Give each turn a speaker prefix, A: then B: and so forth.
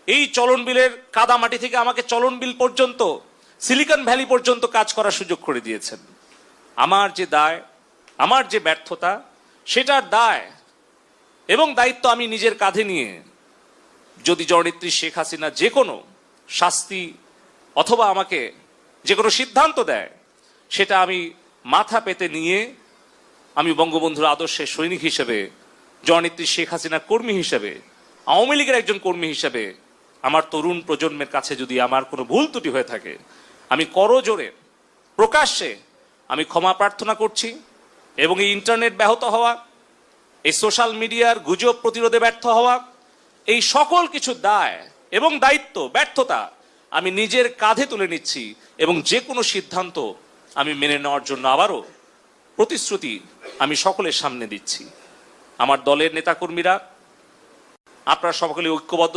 A: এই চলন বিলের কাদামাটি থেকে আমাকে চলন বিল পর্যন্ত, সিলিকন ভ্যালি পর্যন্ত কাজ করার সুযোগ করে দিয়েছেন। আমার যে দায়, আমার যে ব্যর্থতা, সেটার দায় এবং দায়িত্ব আমি নিজের কাঁধে নিয়ে যদি জননেত্রী শেখ হাসিনা যে কোনো শাস্তি অথবা আমাকে যে কোনো সিদ্ধান্ত দেয়, সেটা আমি মাথা পেতে নিয়ে আমি বঙ্গবন্ধুর আদর্শের সৈনিক হিসেবে, জননেত্রী শেখ হাসিনার কর্মী হিসেবে, আওয়ামী লীগের একজন কর্মী হিসেবে আমার তরুণ প্রজন্মের কাছে যদি আমার কোনো ভুল ত্রুটি হয়ে থাকে, আমি করজোরে প্রকাশ্যে আমি ক্ষমা প্রার্থনা করছি। এবং এই ইন্টারনেট ব্যাহত হওয়া, এই সোশ্যাল মিডিয়ার গুজব প্রতিরোধে ব্যর্থ হওয়া, এই সকল কিছু দায় এবং দায়িত্ব, ব্যর্থতা আমি নিজের কাঁধে তুলে নিচ্ছি এবং যে কোনো সিদ্ধান্ত আমি মেনে নেওয়ার জন্য আবারও প্রতিশ্রুতি আমি সকলের সামনে দিচ্ছি। আমার দলের নেতাকর্মীরা, আপনারা সকলে ঐক্যবদ্ধ